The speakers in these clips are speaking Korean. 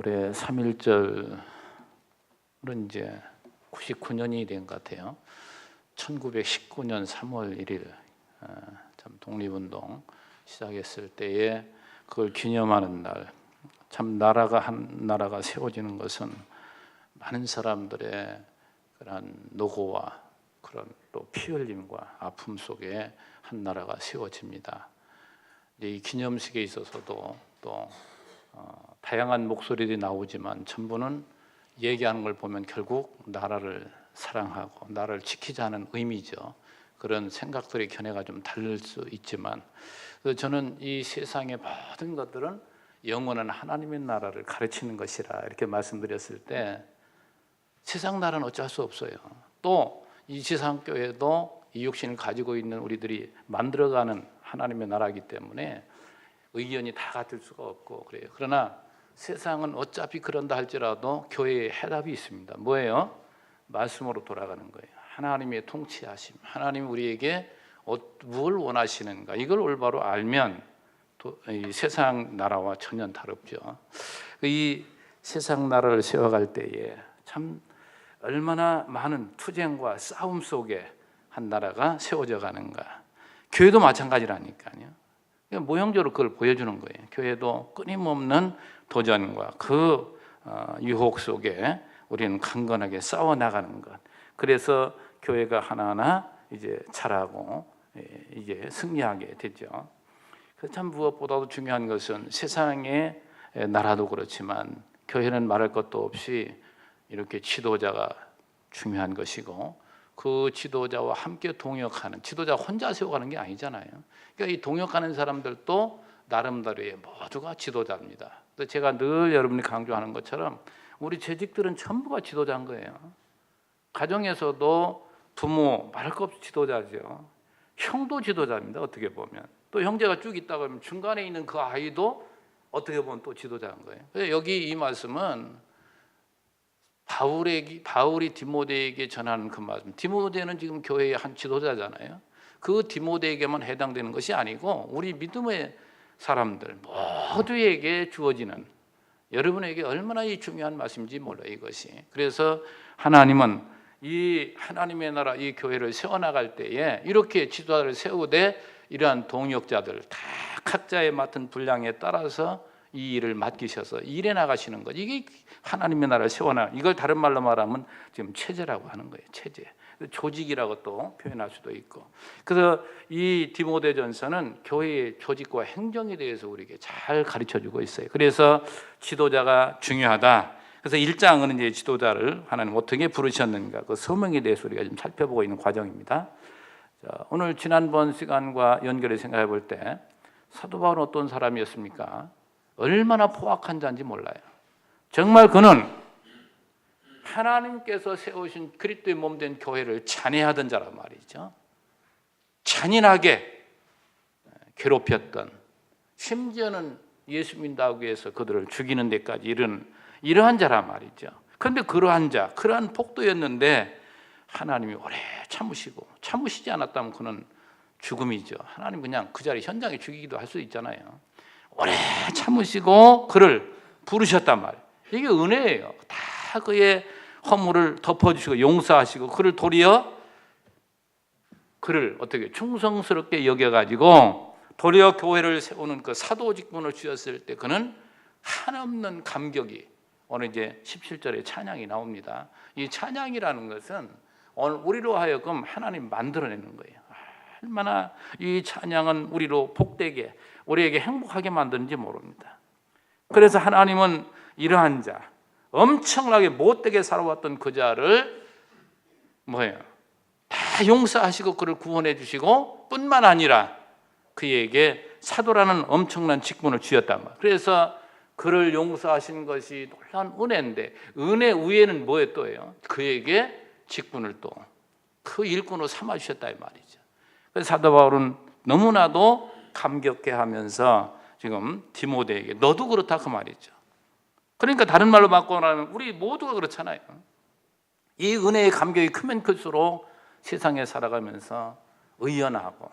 올해 3.1절은 이제 99년이 된 것 같아요. 1919년 3월 1일 참 독립운동 시작했을 때에 그걸 기념하는 날, 참 한 나라가 세워지는 것은 많은 사람들의 그런 노고와 그런 또 피 흘림과 아픔 속에 한 나라가 세워집니다. 이 기념식에 있어서도 또 다양한 목소리들이 나오지만 전부는 얘기하는 걸 보면 결국 나라를 사랑하고 나라를 지키자는 의미죠. 그런 생각들의 견해가 좀 다를 수 있지만 저는 이 세상의 모든 것들은 영원한 하나님의 나라를 가르치는 것이라 이렇게 말씀드렸을 때 세상 나라는 어쩔 수 없어요. 또 이 지상교회도 이 육신을 가지고 있는 우리들이 만들어가는 하나님의 나라이기 때문에 의견이 다 같을 수가 없고 그래요. 그러나 세상은 어차피 그런다 할지라도 교회에 해답이 있습니다. 뭐예요? 말씀으로 돌아가는 거예요. 하나님의 통치하심, 하나님이 우리에게 무엇을 원하시는가 이걸 올바로 알면 이 세상 나라와 전혀 다르죠. 이 세상 나라를 세워갈 때에 참 얼마나 많은 투쟁과 싸움 속에 한 나라가 세워져 가는가. 교회도 마찬가지라니까요. 모형적으로 그걸 보여주는 거예요. 교회도 끊임없는 도전과 그 유혹 속에 우리는 강건하게 싸워 나가는 것. 그래서 교회가 하나하나 이제 자라고 이제 승리하게 되죠. 참 무엇보다도 중요한 것은 세상의 나라도 그렇지만 교회는 말할 것도 없이 이렇게 지도자가 중요한 것이고 그 지도자와 함께 동역하는, 지도자 혼자 세워가는 게 아니잖아요. 그러니까 이 동역하는 사람들도 나름대로의 모두가 지도자입니다. 제가 늘 여러분이 강조하는 것처럼 우리 재직들은 전부가 지도자인 거예요. 가정에서도 부모 말할 것 없이 지도자죠. 형도 지도자입니다. 어떻게 보면 또 형제가 쭉 있다고 하면 중간에 있는 그 아이도 어떻게 보면 또 지도자인 거예요. 그래서 여기 이 말씀은 바울이 디모데에게 전하는 그 말씀. 디모데는 지금 교회의 한 지도자잖아요. 그 디모데에게만 해당되는 것이 아니고 우리 믿음의 사람들 모두에게 주어지는, 여러분에게 얼마나 이 중요한 말씀인지 몰라요, 이것이. 그래서 하나님은 이 하나님의 나라, 이 교회를 세워나갈 때에 이렇게 지도자를 세우되 이러한 동역자들 다 각자의 맡은 분량에 따라서 이 일을 맡기셔서 일해 나가시는 것. 이게 하나님의 나라를 세워나. 이걸 다른 말로 말하면 지금 체제라고 하는 거예요. 체제. 조직이라고 또 표현할 수도 있고. 그래서 이 디모데전서는 교회의 조직과 행정에 대해서 우리에게 잘 가르쳐주고 있어요. 그래서 지도자가 중요하다. 그래서 1장은 이제 지도자를 하나님 어떻게 부르셨는가 그 소명에 대해서 우리가 좀 살펴보고 있는 과정입니다. 자, 오늘 지난번 시간과 연결해 생각해 볼 때 사도 바울은 어떤 사람이었습니까? 얼마나 포악한 자인지 몰라요. 정말 그는 하나님께서 세우신 그리스도의 몸된 교회를 잔해하던 자란 말이죠. 잔인하게 괴롭혔던, 심지어는 예수 믿는다고 해서 그들을 죽이는 데까지 이러한 자란 말이죠. 그런데 그러한 폭도였는데 하나님이 오래 참으시지 않았다면 그는 죽음이죠. 하나님 그냥 그 자리 현장에 죽이기도 할 수 있잖아요. 오래 참으시고 그를 부르셨단 말이에요. 이게 은혜예요. 다 그의 허물을 덮어주시고 용서하시고 그를 도리어 그를 어떻게 충성스럽게 여겨가지고 도리어 교회를 세우는 그 사도 직분을 주셨을 때 그는 한없는 감격이 오늘 이제 17절에 찬양이 나옵니다. 이 찬양이라는 것은 오늘 우리로 하여금 하나님 만들어내는 거예요. 얼마나 이 찬양은 우리로 복되게 우리에게 행복하게 만드는지 모릅니다. 그래서 하나님은 이러한 자, 엄청나게 못되게 살아왔던 그 자를 다 용서하시고 그를 구원해 주시고 뿐만 아니라 그에게 사도라는 엄청난 직분을 주셨단 말이에요. 그래서 그를 용서하신 것이 놀라운 은혜인데 은혜 위에는 뭐에 또예요? 그에게 직분을 또 그 일꾼으로 삼아 주셨다 이 말이죠. 그래서 사도 바울은 너무나도 감격해하면서 지금 디모데에게 너도 그렇다 그 말이죠. 그러니까 다른 말로 바꿔놓으면 우리 모두가 그렇잖아요. 이 은혜의 감격이 크면 클수록 세상에 살아가면서 의연하고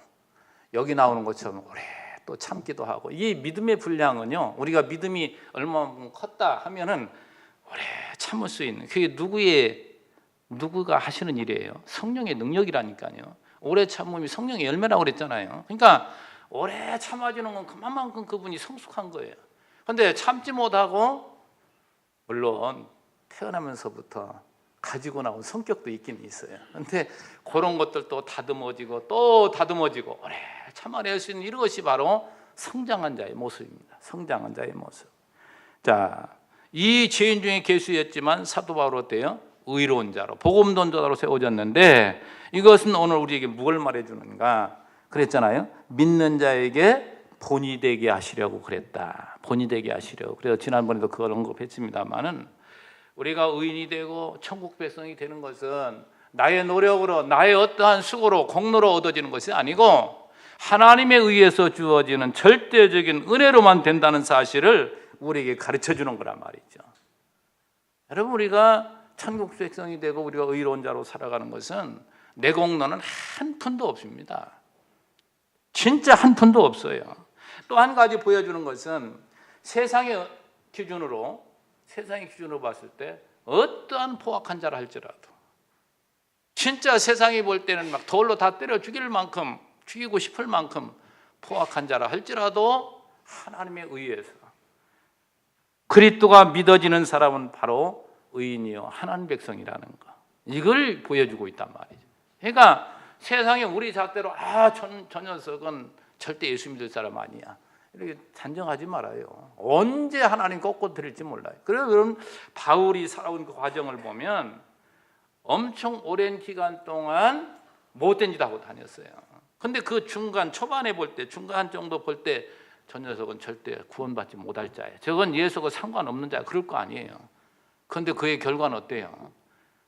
여기 나오는 것처럼 오래 또 참기도 하고. 이 믿음의 분량은요, 우리가 믿음이 얼마만큼 컸다 하면은 오래 참을 수 있는, 그게 누구가 하시는 일이에요? 성령의 능력이라니까요. 오래 참음이 성령의 열매라고 그랬잖아요. 그러니까 오래 참아주는 건 그만큼 그분이 성숙한 거예요. 그런데 참지 못하고, 물론 태어나면서부터 가지고 나온 성격도 있긴 있어요. 그런데 그런 것들도 다듬어지고 또 다듬어지고 오래 참아낼 수 있는 이것이 바로 성장한 자의 모습입니다. 성장한 자의 모습. 자, 이 죄인 중에 괴수였지만 사도 바울 어때요? 의로운 자로, 복음 전도자로 세워졌는데, 이것은 오늘 우리에게 뭘 말해주는가? 그랬잖아요. 믿는 자에게 본이 되게 하시려고 그랬다. 본이 되게 하시려고. 그래서 지난번에도 그걸 언급했습니다만은, 우리가 의인이 되고 천국 백성이 되는 것은 나의 노력으로, 나의 어떠한 수고로, 공로로 얻어지는 것이 아니고 하나님에 의해서 주어지는 절대적인 은혜로만 된다는 사실을 우리에게 가르쳐 주는 거란 말이죠. 여러분, 우리가 천국 백성이 되고 우리가 의로운 자로 살아가는 것은 내 공로는 한 푼도 없습니다. 진짜 한 푼도 없어요. 또 한 가지 보여주는 것은 세상의 기준으로 봤을 때 어떠한 포악한 자라 할지라도, 진짜 세상이 볼 때는 막 돌로 다 때려 죽이고 싶을 만큼 포악한 자라 할지라도 하나님에 의해서 그리스도가 믿어지는 사람은 바로 의인이요 하나님 백성이라는 거, 이걸 보여주고 있단 말이죠. 그러니까 세상에 우리 잣대로 저 녀석은 절대 예수 믿을 사람 아니야, 이렇게 단정하지 말아요. 언제 하나님 꺾고 드릴지 몰라요. 그래서 그럼 바울이 살아온 그 과정을 보면 엄청 오랜 기간 동안 못된 짓 하고 다녔어요. 근데 그 중간 초반에 볼 때, 중간 정도 볼 때 저 녀석은 절대 구원받지 못할 자예요. 저건 예수가 상관없는 자야, 그럴 거 아니에요. 그런데 그의 결과는 어때요?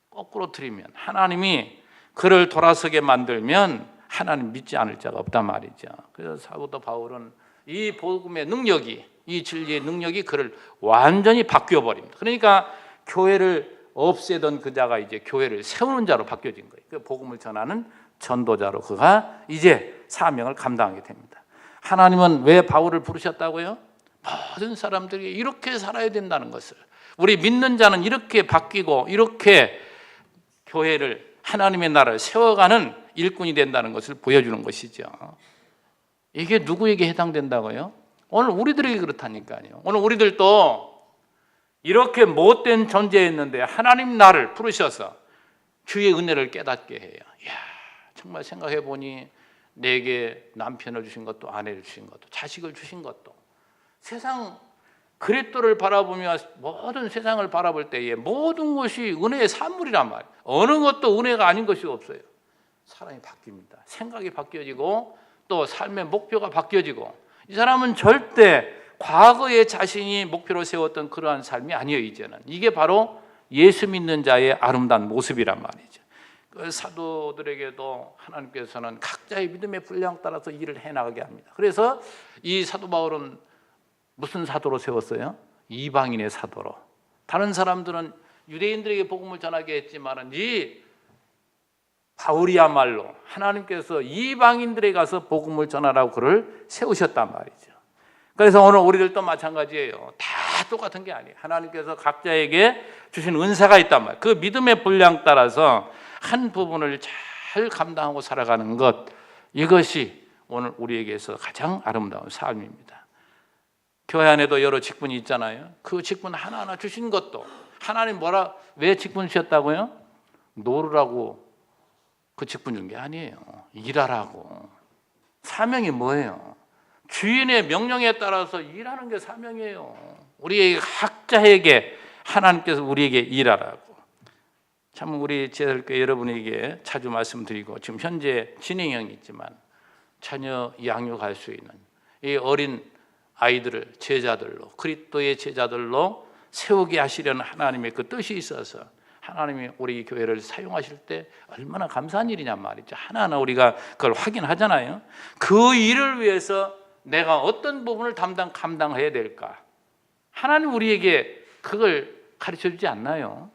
거꾸로 틀리면, 하나님이 그를 돌아서게 만들면 하나님 믿지 않을 자가 없단 말이죠. 그래서 사도 바울은 이 복음의 능력이, 이 진리의 능력이 그를 완전히 바뀌어버립니다. 그러니까 교회를 없애던 그 자가 이제 교회를 세우는 자로 바뀌어진 거예요. 그 복음을 전하는 전도자로 그가 이제 사명을 감당하게 됩니다. 하나님은 왜 바울을 부르셨다고요? 모든 사람들이 이렇게 살아야 된다는 것을, 우리 믿는 자는 이렇게 바뀌고 이렇게 교회를, 하나님의 나라를 세워가는 일꾼이 된다는 것을 보여주는 것이죠. 이게 누구에게 해당된다고요? 오늘 우리들에게 그렇다니까요. 오늘 우리들도 이렇게 못된 존재였는데 하나님 나를 부르셔서 주의 은혜를 깨닫게 해요. 이야, 정말 생각해 보니 내게 남편을 주신 것도, 아내를 주신 것도, 자식을 주신 것도, 세상 그리스도를 바라보며 모든 세상을 바라볼 때에 모든 것이 은혜의 산물이란 말이에요. 어느 것도 은혜가 아닌 것이 없어요. 사람이 바뀝니다. 생각이 바뀌어지고 또 삶의 목표가 바뀌어지고, 이 사람은 절대 과거의 자신이 목표로 세웠던 그러한 삶이 아니에요. 이제는 이게 바로 예수 믿는 자의 아름다운 모습이란 말이죠. 그 사도들에게도 하나님께서는 각자의 믿음의 분량 따라서 일을 해나가게 합니다. 그래서 이 사도 바울은 무슨 사도로 세웠어요? 이방인의 사도로. 다른 사람들은 유대인들에게 복음을 전하게 했지만 이 바울이야말로 하나님께서 이방인들에게 가서 복음을 전하라고 그를 세우셨단 말이죠. 그래서 오늘 우리들도 마찬가지예요. 다 똑같은 게 아니에요. 하나님께서 각자에게 주신 은사가 있단 말이에요. 그 믿음의 분량 따라서 한 부분을 잘 감당하고 살아가는 것, 이것이 오늘 우리에게서 가장 아름다운 삶입니다. 교회 안에도 여러 직분이 있잖아요. 그 직분 하나하나 주신 것도, 하나님 왜 직분 주셨다고요? 노르라고 그 직분 준 게 아니에요. 일하라고. 사명이 뭐예요? 주인의 명령에 따라서 일하는 게 사명이에요. 우리 각자에게 하나님께서 우리에게 일하라고. 참 우리 제자들교회 여러분에게 자주 말씀드리고, 지금 현재 진행형이 있지만 자녀 양육할 수 있는 이 어린 아이들을 제자들로, 그리스도의 제자들로 세우게 하시려는 하나님의 그 뜻이 있어서 하나님이 우리 교회를 사용하실 때 얼마나 감사한 일이냐 말이죠. 하나하나 우리가 그걸 확인하잖아요. 그 일을 위해서 내가 어떤 부분을 감당해야 될까? 하나님 우리에게 그걸 가르쳐주지 않나요?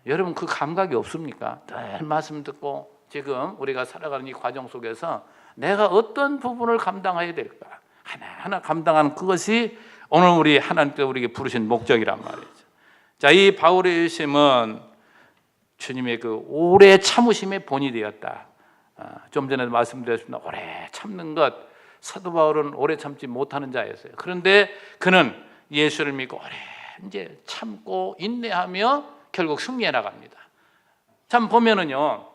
여러분 그 감각이 없습니까? 늘 말씀 듣고 지금 우리가 살아가는 이 과정 속에서 내가 어떤 부분을 감당해야 될까? 하나하나 감당하는 그것이 오늘 우리 하나님께서 우리에게 부르신 목적이란 말이죠. 자, 이 바울의 열심은 주님의 그 오래 참으심의 본이 되었다. 좀 전에 말씀드렸습니다. 오래 참는 것, 사도 바울은 오래 참지 못하는 자였어요. 그런데 그는 예수를 믿고 오래 이제 참고 인내하며 결국 승리해 나갑니다. 참 보면은요,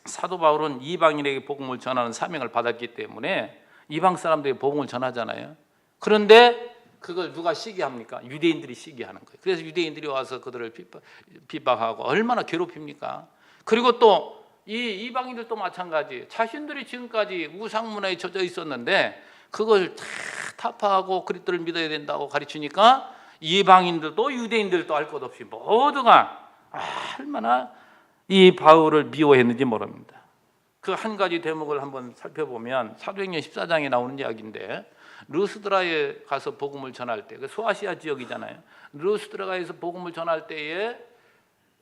사도 바울은 이방인에게 복음을 전하는 사명을 받았기 때문에 이방 사람들에게 복음을 전하잖아요. 그런데 그걸 누가 시기합니까? 유대인들이 시기하는 거예요. 그래서 유대인들이 와서 그들을 핍박하고 얼마나 괴롭힙니까? 그리고 또 이 이방인들도 마찬가지. 자신들이 지금까지 우상 문화에 젖어 있었는데 그걸 다 타파하고 그리스도를 믿어야 된다고 가르치니까 이방인들도 유대인들도 알 것 없이 모두가 얼마나 이 바울을 미워했는지 모릅니다. 그 한 가지 대목을 한번 살펴보면 사도행전 14장에 나오는 이야기인데, 루스드라에 가서 복음을 전할 때, 그 소아시아 지역이잖아요. 루스드라에서 복음을 전할 때에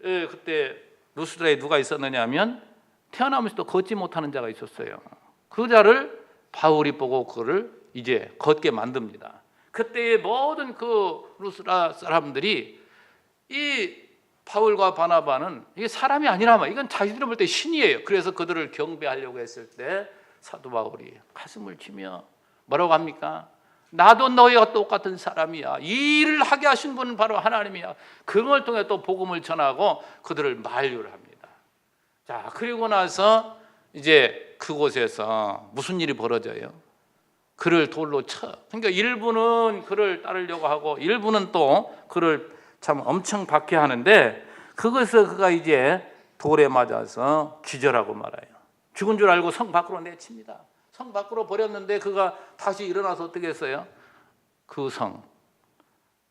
그때 루스드라에 누가 있었느냐 하면 태어나면서도 걷지 못하는 자가 있었어요. 그 자를 바울이 보고 그를 이제 걷게 만듭니다. 그때의 모든 그 루스드라 사람들이 이 바울과 바나바는 이게 사람이 아니라 말, 이건 자기들을 볼 때 신이에요. 그래서 그들을 경배하려고 했을 때 사도 바울이 가슴을 치며 뭐라고 합니까? 나도 너희와 똑같은 사람이야. 이 일을 하게 하신 분은 바로 하나님이야. 그걸 통해 또 복음을 전하고 그들을 만류를 합니다. 자, 그리고 나서 이제 그곳에서 무슨 일이 벌어져요? 그를 돌로 쳐. 그러니까 일부는 그를 따르려고 하고 일부는 또 그를 참 엄청 박해하는데, 그것을 그가 이제 돌에 맞아서 기절하고 말아요. 죽은 줄 알고 성 밖으로 내칩니다. 성 밖으로 버렸는데 그가 다시 일어나서 어떻게 했어요? 그 성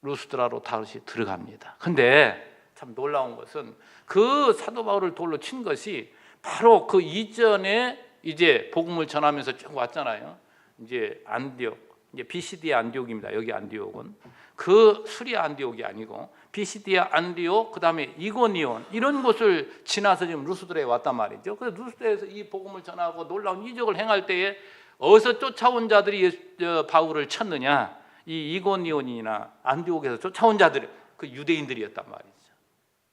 루스드라로 다시 들어갑니다. 근데 참 놀라운 것은 그 사도 바울을 돌로 친 것이 바로 그 이전에 이제 복음을 전하면서 쭉 왔잖아요. 이제 안디옥, 이제 비시디아 안디옥입니다. 여기 안디옥은 그 수리아 안디옥이 아니고 비시디아 안디옥, 그다음에 이고니온, 이런 곳을 지나서 지금 루스드라에 왔단 말이죠. 그래서 루스드라에서 이 복음을 전하고 놀라운 이적을 행할 때에 어디서 쫓아온 자들이 바울을 쳤느냐? 이 이고니온이나 안디옥에서 쫓아온 자들, 그 유대인들이었단 말이죠.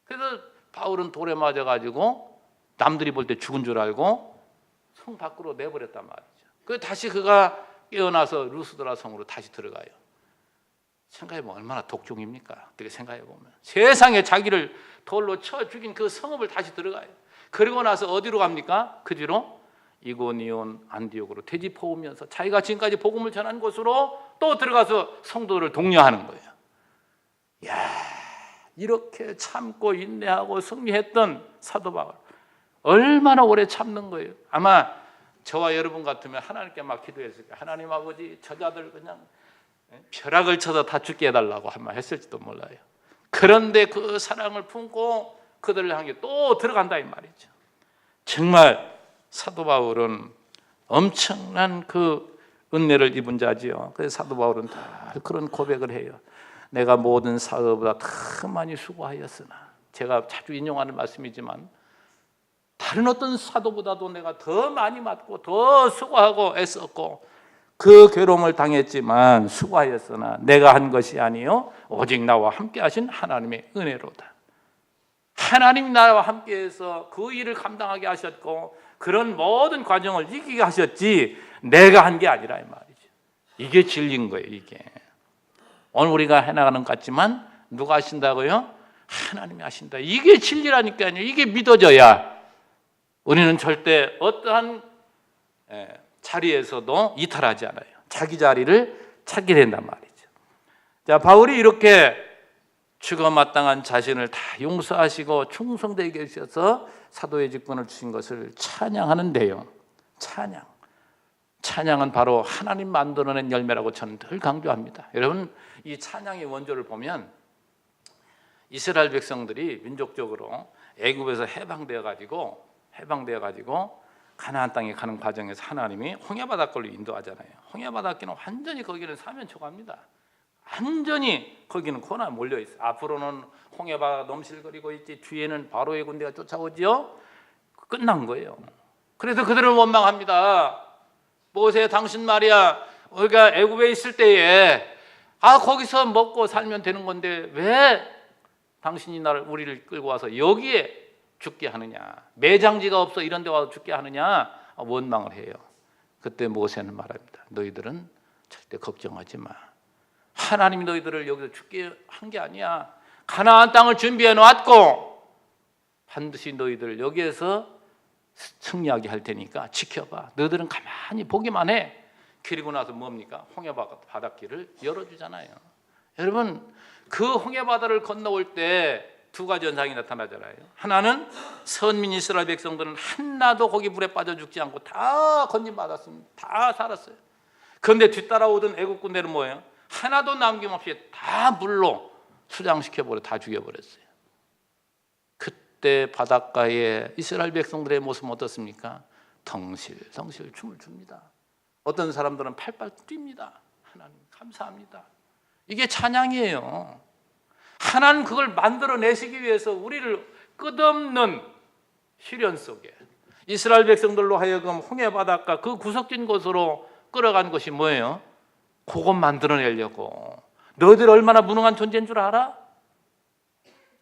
그래서 바울은 돌에 맞아가지고 남들이 볼 때 죽은 줄 알고 성 밖으로 내버렸단 말이죠. 그 다시 그가 깨어나서 루스드라 성으로 다시 들어가요. 생각해보면 얼마나 독종입니까? 어떻게 생각해보면 세상에 자기를 돌로 쳐 죽인 그 성읍을 다시 들어가요. 그리고 나서 어디로 갑니까? 그 뒤로 이고니온 안디옥으로 되짚어오면서 자기가 지금까지 복음을 전한 곳으로 또 들어가서 성도를 독려하는 거예요. 이야, 이렇게 참고 인내하고 승리했던 사도 바울, 얼마나 오래 참는 거예요. 아마 저와 여러분 같으면 하나님께 막 기도했을 거예요. 하나님 아버지, 저자들 그냥 벼락을 쳐서 다 죽게 해달라고 한 말 했을지도 몰라요. 그런데 그 사랑을 품고 그들을 향해 또 들어간다 이 말이죠. 정말 사도 바울은 엄청난 그 은혜를 입은 자지요. 그래서 사도 바울은 다 그런 고백을 해요. 내가 모든 사도보다 더 많이 수고하였으나, 제가 자주 인용하는 말씀이지만 다른 어떤 사도보다도 내가 더 많이 맞고 더 수고하고 애썼고 그 괴로움을 당했지만 수고하였으나 내가 한 것이 아니요 오직 나와 함께 하신 하나님의 은혜로다. 하나님이 나와 함께해서 그 일을 감당하게 하셨고 그런 모든 과정을 이기게 하셨지 내가 한 게 아니라 이 말이죠. 이게 진리인 거예요. 이게 오늘 우리가 해나가는 것 같지만 누가 하신다고요? 하나님이 하신다. 이게 진리라니까요. 이게 믿어져야 우리는 절대 어떠한 자리에서도 이탈하지 않아요. 자기 자리를 찾게 된단 말이죠. 자, 바울이 이렇게 죽어 마땅한 자신을 다 용서하시고 충성되게 하셔서 사도의 직분을 주신 것을 찬양하는데요. 찬양은 바로 하나님 만들어낸 열매라고 저는 늘 강조합니다. 여러분, 이 찬양의 원조를 보면 이스라엘 백성들이 민족적으로 애굽에서 해방되어 가지고 가나안 땅에 가는 과정에서 하나님이 홍해바닷길로 인도하잖아요. 홍해바닷길은 완전히 거기는 사면초가입니다. 완전히 거기는 고난 몰려 있어요. 앞으로는 홍해바다가 넘실거리고 있지, 뒤에는 바로의 군대가 쫓아오지요. 끝난 거예요. 그래서 그들을 원망합니다. 모세 당신 말이야 우리가 애굽에 있을 때에 거기서 먹고 살면 되는 건데 왜 당신이 우리를 끌고 와서 여기에 죽게 하느냐, 매장지가 없어 이런 데 와서 죽게 하느냐 원망을 해요. 그때 모세는 말합니다. 너희들은 절대 걱정하지 마. 하나님이 너희들을 여기서 죽게 한 게 아니야. 가나안 땅을 준비해 놓았고 반드시 너희들 여기에서 승리하게 할 테니까 지켜봐. 너희들은 가만히 보기만 해. 그리고 나서 뭡니까? 홍해바닷길을 열어주잖아요. 여러분, 그 홍해바다를 건너올 때 두 가지 현상이 나타나잖아요. 하나는 선민 이스라엘 백성들은 하나도 거기 물에 빠져 죽지 않고 다 건진받았습니다. 다 살았어요. 그런데 뒤따라오던 애국 군대는 뭐예요? 하나도 남김없이 다 물로 수장시켜버려, 다 죽여버렸어요. 그때 바닷가에 이스라엘 백성들의 모습은 어떻습니까? 덩실덩실 춤을 춥니다. 어떤 사람들은 팔팔 뜁니다. 하나님 감사합니다. 이게 찬양이에요. 하나님 그걸 만들어내시기 위해서 우리를 끝없는 시련 속에 이스라엘 백성들로 하여금 홍해바닷가 그 구석진 곳으로 끌어간 것이 뭐예요? 그것 만들어내려고. 너희들 얼마나 무능한 존재인 줄 알아?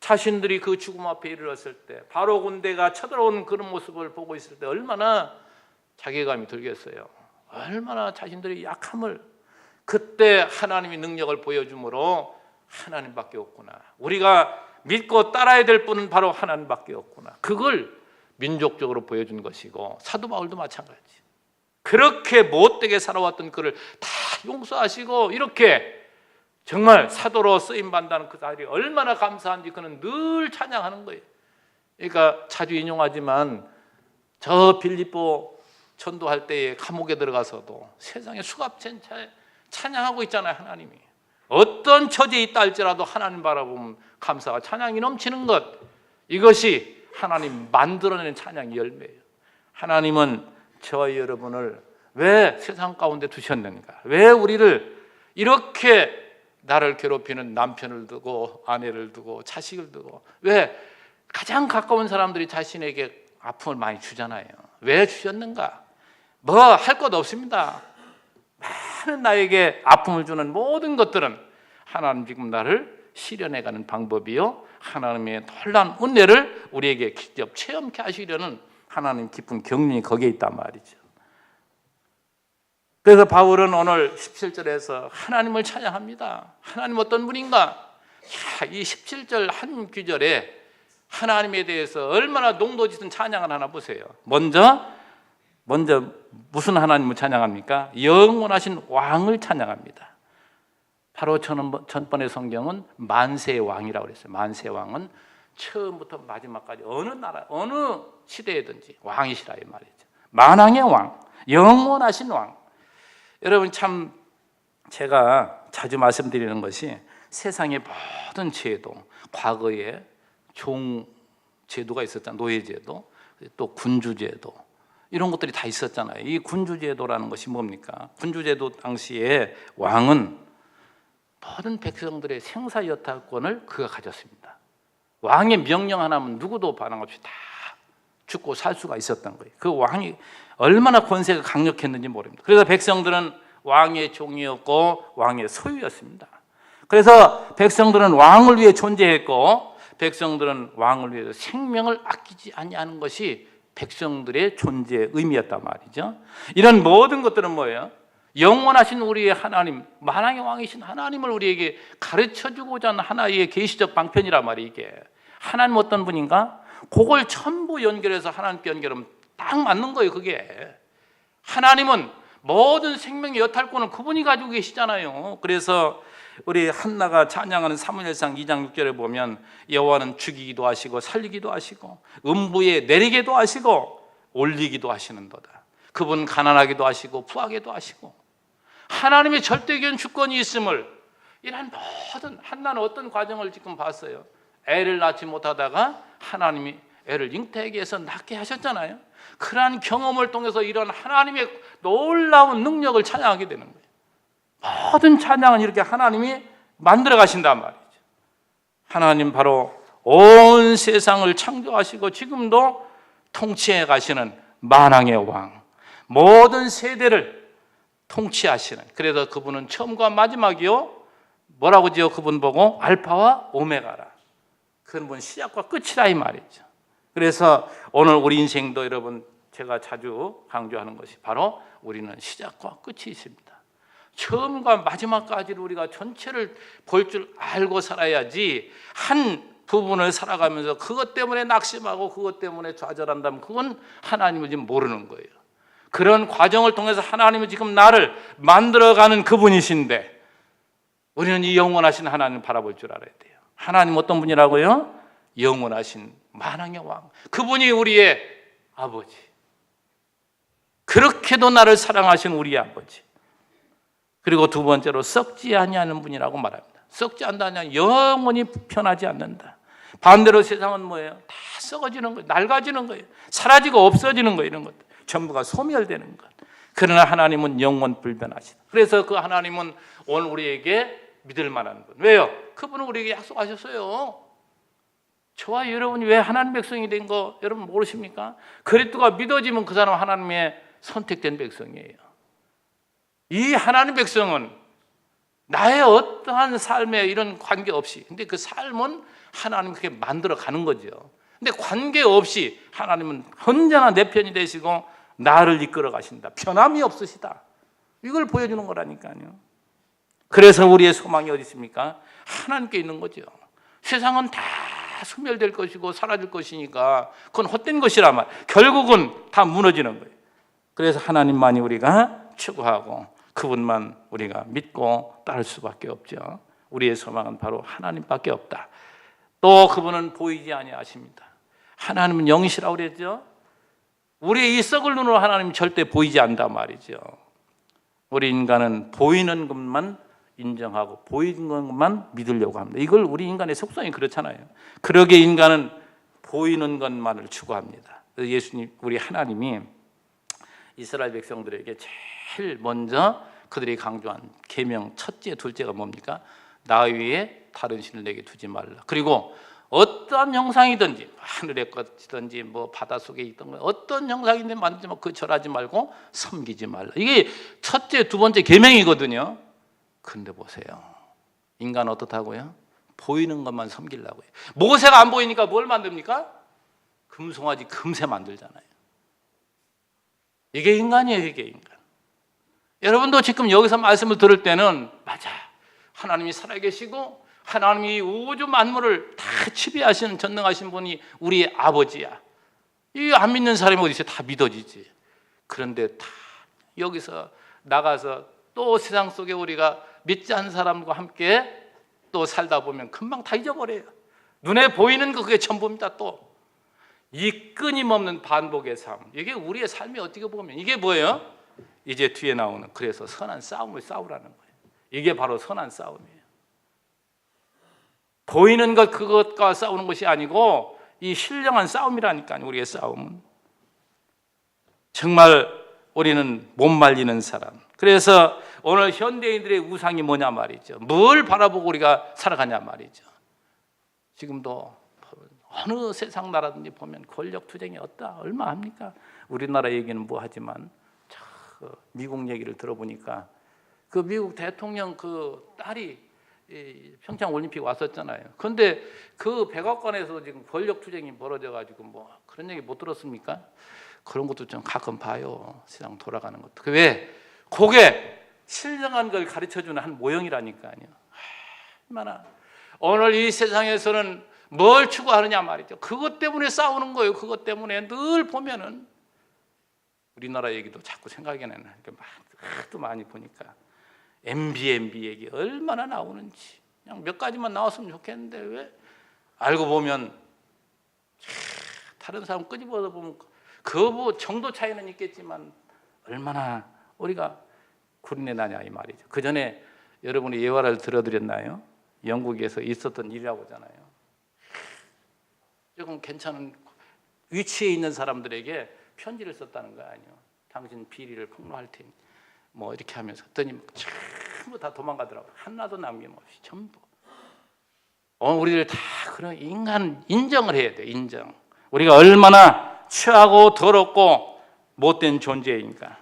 자신들이 그 죽음 앞에 이르렀을 때 바로 군대가 쳐들어오는 그런 모습을 보고 있을 때 얼마나 자괴감이 들겠어요. 얼마나 자신들의 약함을. 그때 하나님이 능력을 보여주므로 하나님밖에 없구나. 우리가 믿고 따라야 될 분은 바로 하나님밖에 없구나. 그걸 민족적으로 보여준 것이고 사도 바울도 마찬가지. 그렇게 못되게 살아왔던 그를 다 용서하시고 이렇게 정말 사도로 쓰임받는 그 자리 얼마나 감사한지 그는 늘 찬양하는 거예요. 그러니까 자주 인용하지만 저 빌립보 전도할 때에 감옥에 들어가서도 세상에 수갑찬 차에 찬양하고 있잖아요. 하나님이 어떤 처지에 있다 할지라도 하나님 바라보면 감사와 찬양이 넘치는 것, 이것이 하나님 만들어내는 찬양의 열매예요. 하나님은 저와 여러분을 왜 세상 가운데 두셨는가? 왜 우리를 이렇게 나를 괴롭히는 남편을 두고 아내를 두고 자식을 두고 왜 가장 가까운 사람들이 자신에게 아픔을 많이 주잖아요. 왜 주셨는가? 뭐 할 것 없습니다. 많은 나에게 아픔을 주는 모든 것들은 하나님 지금 나를 실현해가는 방법이요, 하나님의 놀라운 은혜를 우리에게 직접 체험케 하시려는 하나님 깊은 경륜이 거기에 있단 말이죠. 그래서 바울은 오늘 17절에서 하나님을 찬양합니다. 하나님 어떤 분인가? 이 17절 한 구절에 하나님에 대해서 얼마나 농도짓은 찬양을 하나 보세요. 먼저 무슨 하나님을 찬양합니까? 영원하신 왕을 찬양합니다. 바로 전번의 성경은 만세의 왕이라고 그랬어요. 만세의 왕은 처음부터 마지막까지 어느 나라, 어느 시대에든지 왕이시라 이 말이죠. 만왕의 왕, 영원하신 왕. 여러분 참 제가 자주 말씀드리는 것이 세상의 모든 제도, 과거에 종 제도가 있었잖아요. 노예제도, 또 군주제도, 이런 것들이 다 있었잖아요. 이 군주제도라는 것이 뭡니까? 군주제도 당시에 왕은 모든 백성들의 생사여탈권을 그가 가졌습니다. 왕의 명령 하나면 누구도 반항 없이 다 죽고 살 수가 있었던 거예요. 그 왕이 얼마나 권세가 강력했는지 모릅니다. 그래서 백성들은 왕의 종이었고 왕의 소유였습니다. 그래서 백성들은 왕을 위해 존재했고 백성들은 왕을 위해서 생명을 아끼지 아니하는 것이 백성들의 존재의 의미였단 말이죠. 이런 모든 것들은 뭐예요? 영원하신 우리의 하나님, 만왕의 왕이신 하나님을 우리에게 가르쳐주고자 하는 하나의 계시적 방편이란 말이에요. 이게 하나님 어떤 분인가? 그걸 전부 연결해서 하나님께 연결하면 딱 맞는 거예요. 그게 하나님은 모든 생명의 여탈권을 그분이 가지고 계시잖아요. 그래서 우리 한나가 찬양하는 사무엘상 2장 6절에 보면 여호와는 죽이기도 하시고 살리기도 하시고 음부에 내리게도 하시고 올리기도 하시는도다. 그분 가난하기도 하시고 부하게도 하시고 하나님의 절대적인 주권이 있음을, 이런 모든, 한나는 어떤 과정을 지금 봤어요. 애를 낳지 못하다가 하나님이 애를 잉태하게 해서 낳게 하셨잖아요. 그러한 경험을 통해서 이런 하나님의 놀라운 능력을 찬양하게 되는 거예요. 모든 찬양은 이렇게 하나님이 만들어 가신단 말이죠. 하나님 바로 온 세상을 창조하시고 지금도 통치해 가시는 만왕의 왕, 모든 세대를 통치하시는. 그래서 그분은 처음과 마지막이요. 뭐라고 지요? 그분 보고 알파와 오메가라. 그분 시작과 끝이라 이 말이죠. 그래서 오늘 우리 인생도 여러분 제가 자주 강조하는 것이 바로 우리는 시작과 끝이 있습니다. 처음과 마지막까지를 우리가 전체를 볼 줄 알고 살아야지 한 부분을 살아가면서 그것 때문에 낙심하고 그것 때문에 좌절한다면 그건 하나님을 지금 모르는 거예요. 그런 과정을 통해서 하나님은 지금 나를 만들어가는 그분이신데 우리는 이 영원하신 하나님을 바라볼 줄 알아야 돼요. 하나님 어떤 분이라고요? 영원하신 만왕의 왕. 그분이 우리의 아버지. 그렇게도 나를 사랑하신 우리의 아버지. 그리고 두 번째로 썩지 아니하는 분이라고 말합니다. 썩지 않다냐 영원히 변하지 않는다. 반대로 세상은 뭐예요? 다 썩어지는 거예요. 낡아지는 거예요. 사라지고 없어지는 거예요. 이런 것들 전부가 소멸되는 것. 그러나 하나님은 영원 불변하시다. 그래서 그 하나님은 오늘 우리에게 믿을 만한 분. 왜요? 그분은 우리에게 약속하셨어요. 저와 여러분이 왜 하나님 백성이 된 거 여러분 모르십니까? 그리스도가 믿어지면 그 사람 하나님의 선택된 백성이에요. 이 하나님 백성은 나의 어떠한 삶에 이런 관계없이, 근데 그 삶은 하나님 그렇게 만들어 가는 거죠. 근데 관계없이 하나님은 언제나 내 편이 되시고 나를 이끌어 가신다. 변함이 없으시다. 이걸 보여주는 거라니까요. 그래서 우리의 소망이 어디 있습니까? 하나님께 있는 거죠. 세상은 다 소멸될 것이고 사라질 것이니까 그건 헛된 것이란 말. 결국은 다 무너지는 거예요. 그래서 하나님만이 우리가 추구하고 그분만 우리가 믿고 따를 수밖에 없죠. 우리의 소망은 바로 하나님밖에 없다. 또 그분은 보이지 아니하십니다. 하나님은 영이시라고 그랬죠. 우리의 이 썩을 눈으로 하나님 절대 보이지 않는단 말이죠. 우리 인간은 보이는 것만 인정하고 보이는 것만 믿으려고 합니다. 이걸 우리 인간의 속성이 그렇잖아요. 그러기에 인간은 보이는 것만을 추구합니다. 그래서 예수님, 우리 하나님이 이스라엘 백성들에게 제일 먼저 그들이 강조한 계명 첫째, 둘째가 뭡니까? 나 위에 다른 신을 내게 두지 말라. 그리고 어떠한 형상이든지 하늘의 것이든지 뭐 바닷속에 있던 거 어떤 형상인데 만들지 말고 그 절하지 말고 섬기지 말라. 이게 첫째, 두 번째 계명이거든요. 근데 보세요. 인간은 어떻다고요? 보이는 것만 섬기려고 해요. 모세가 안 보이니까 뭘 만듭니까? 금송아지 금새 만들잖아요. 이게 인간이에요. 이게 인간. 여러분도 지금 여기서 말씀을 들을 때는 맞아. 하나님이 살아계시고 하나님이 우주 만물을 다 지배하시는 전능하신 분이 우리의 아버지야. 이 안 믿는 사람이 어디 있어요? 다 믿어지지. 그런데 다 여기서 나가서 또 세상 속에 우리가 믿지 않는 사람과 함께 또 살다 보면 금방 다 잊어버려요. 눈에 보이는 거 그게 전부입니다. 또 이 끊임없는 반복의 삶, 이게 우리의 삶이 어떻게 보면 이게 뭐예요? 이제 뒤에 나오는 그래서 선한 싸움을 싸우라는 거예요. 이게 바로 선한 싸움이에요. 보이는 것 그것과 싸우는 것이 아니고 이 신령한 싸움이라니까요. 우리의 싸움은 정말 우리는 못 말리는 사람. 그래서 오늘 현대인들의 우상이 뭐냐 말이죠. 뭘 바라보고 우리가 살아가냐 말이죠. 지금도 어느 세상 나라든지 보면 권력 투쟁이 어떠 얼마 합니까? 우리나라 얘기는 뭐 하지만 미국 얘기를 들어보니까 그 미국 대통령 그 딸이 평창 올림픽 왔었잖아요. 그런데 그 백악관에서 지금 권력 투쟁이 벌어져가지고 뭐 그런 얘기 못 들었습니까? 그런 것도 좀 가끔 봐요. 세상 돌아가는 것도. 왜? 그게 신령한 걸 가르쳐주는 한 모형이라니까요. 얼마나 오늘 이 세상에서는 뭘 추구하느냐 말이죠. 그것 때문에 싸우는 거예요. 그것 때문에 늘 보면은 우리나라 얘기도 자꾸 생각이 나는 게 하도 많이 보니까 MB 얘기 얼마나 나오는지 그냥 몇 가지만 나왔으면 좋겠는데 왜 알고 보면 다른 사람 끄집어서 보면 그 뭐 정도 차이는 있겠지만 얼마나 우리가 구린내 나냐 이 말이죠. 그 전에 여러분이 예화를 들어드렸나요? 영국에서 있었던 일이라고 하잖아요. 조금 괜찮은 위치에 있는 사람들에게 편지를 썼다는 거 아니에요. 당신 비리를 폭로할 테니 뭐 이렇게 하면서 했더니 전부 다 도망가더라고요. 하나도 남김없이 전부. 우리들 다 그런 인간 인정을 해야 돼. 인정. 우리가 얼마나 취하고 더럽고 못된 존재인가.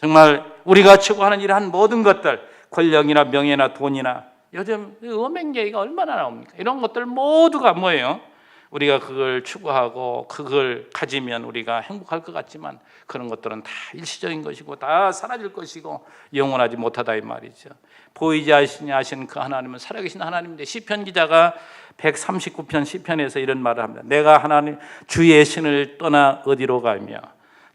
정말 우리가 추구하는 이러한 모든 것들, 권력이나 명예나 돈이나, 요즘 음행 얘기가 얼마나 나옵니까? 이런 것들 모두가 뭐예요? 우리가 그걸 추구하고 그걸 가지면 우리가 행복할 것 같지만 그런 것들은 다 일시적인 것이고 다 사라질 것이고 영원하지 못하다 이 말이죠. 보이지 아시는 그 하나님은 살아계신 하나님인데, 시편 기자가 139편 시편에서 이런 말을 합니다. 내가 하나님 주의 신을 떠나 어디로 가며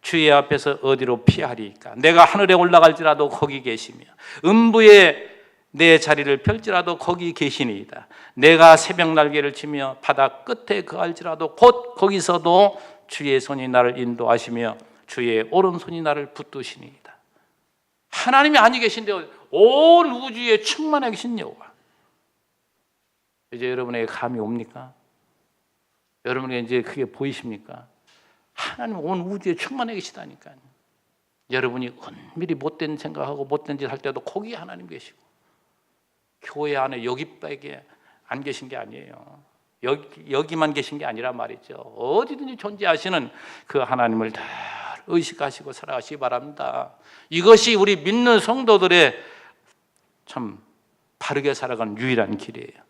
주의 앞에서 어디로 피하리까? 내가 하늘에 올라갈지라도 거기 계시며 음부에 내 자리를 펼지라도 거기 계시니이다. 내가 새벽 날개를 치며 바다 끝에 거할지라도 곧 거기서도 주의 손이 나를 인도하시며 주의 오른손이 나를 붙드시니이다. 하나님이 아니 계신데 온 우주에 충만해 계신 여호와. 이제 여러분에게 감이 옵니까? 여러분에게 이제 그게 보이십니까? 하나님 온 우주에 충만해 계시다니까요. 여러분이 은밀히 못된 생각하고 못된 짓 할 때도 거기 하나님 계시고, 교회 안에 여기밖에 안 계신 게 아니에요. 여기만 계신 게 아니란 말이죠. 어디든지 존재하시는 그 하나님을 다 의식하시고 살아가시기 바랍니다. 이것이 우리 믿는 성도들의 참 바르게 살아가는 유일한 길이에요.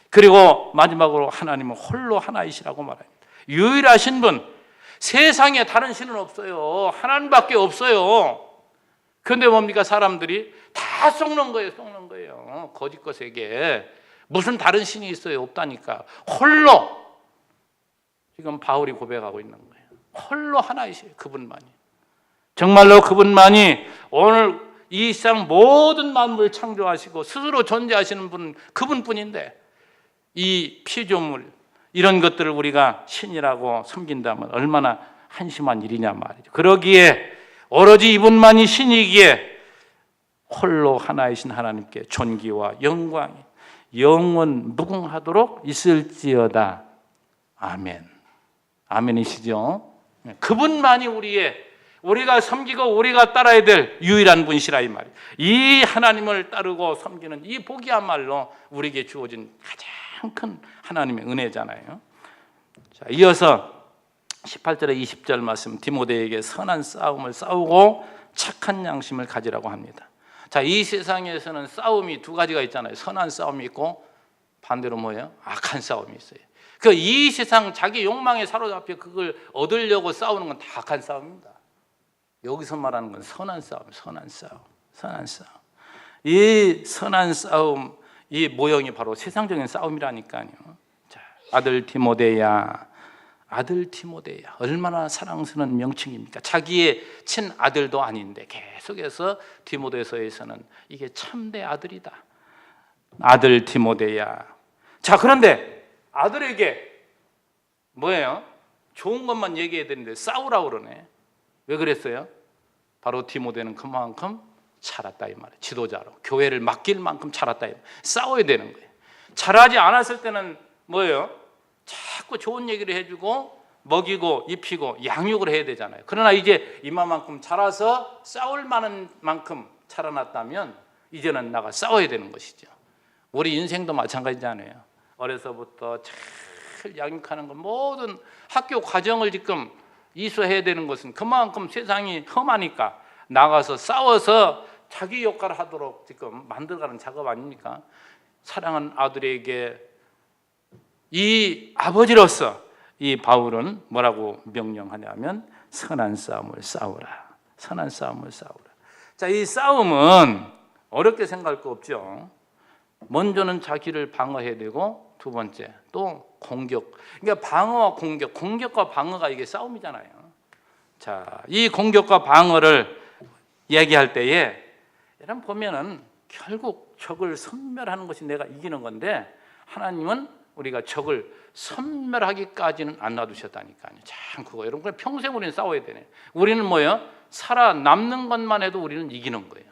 그리고 마지막으로 하나님은 홀로 하나이시라고 말합니다. 유일하신 분, 세상에 다른 신은 없어요. 하나님밖에 없어요. 그런데 뭡니까? 사람들이 다 썩는 거예요. 썩는 거예요. 거짓 것에게 무슨 다른 신이 있어요? 없다니까. 홀로, 지금 바울이 고백하고 있는 거예요. 홀로 하나이세요. 그분만이. 정말로 그분만이 오늘 이 세상 모든 만물을 창조하시고 스스로 존재하시는 분, 그분뿐인데 이 피조물 이런 것들을 우리가 신이라고 섬긴다면 얼마나 한심한 일이냐 말이죠. 그러기에 오로지 이분만이 신이기에 홀로 하나이신 하나님께 존귀와 영광이 영원 무궁하도록 있을지어다. 아멘. 아멘이시죠? 그분만이 우리가 섬기고 우리가 따라야 될 유일한 분이시라 이 말이에요. 이 하나님을 따르고 섬기는 이 복이야말로 우리에게 주어진 가장 큰 하나님의 은혜잖아요. 자, 이어서 18절에 20절 말씀, 디모데에게 선한 싸움을 싸우고 착한 양심을 가지라고 합니다. 자, 이 세상에서는 싸움이 두 가지가 있잖아요. 선한 싸움이 있고 반대로 뭐예요? 악한 싸움이 있어요. 그 이 세상 자기 욕망에 사로잡혀 그걸 얻으려고 싸우는 건 다 악한 싸움입니다. 여기서 말하는 건 선한 싸움, 선한 싸움, 선한 싸움. 이 선한 싸움, 이 모형이 바로 세상적인 싸움이라니까요. 자, 아들 디모데야, 아들 디모데야, 얼마나 사랑스러운 명칭입니까? 자기의 친아들도 아닌데 계속해서 디모데서에서는 이게 참내 아들이다. 아들 디모데야. 자, 그런데 아들에게 뭐예요? 좋은 것만 얘기해야 되는데 싸우라고 그러네. 왜 그랬어요? 바로 디모데는 그만큼 자랐다 이 말이에요. 지도자로 교회를 맡길 만큼 자랐다 이 말이에요. 싸워야 되는 거예요. 잘하지 않았을 때는 뭐예요? 자꾸 좋은 얘기를 해주고 먹이고 입히고 양육을 해야 되잖아요. 그러나 이제 이만큼 자라서 싸울 만한 만큼 자라났다면 이제는 나가 싸워야 되는 것이죠. 우리 인생도 마찬가지잖아요. 어려서부터 잘 양육하는 것, 모든 학교 과정을 지금 이수해야 되는 것은 그만큼 세상이 험하니까 나가서 싸워서 자기 역할을 하도록 지금 만들어가는 작업 아닙니까? 사랑하는 아들에게 이 아버지로서 이 바울은 뭐라고 명령하냐면 선한 싸움을 싸우라. 선한 싸움을 싸우라. 자, 이 싸움은 어렵게 생각할 거 없죠. 먼저는 자기를 방어해야 되고 두 번째 또 공격. 그러니까 방어와 공격, 공격과 방어가 이게 싸움이잖아요. 자, 이 공격과 방어를 얘기할 때에 여러분 보면은 결국 적을 섬멸하는 것이 내가 이기는 건데 하나님은 우리가 적을 섬멸하기까지는 안 놔두셨다니까요. 참 그거 여러분 평생 우리는 싸워야 되네. 우리는 뭐예요? 살아남는 것만 해도 우리는 이기는 거예요.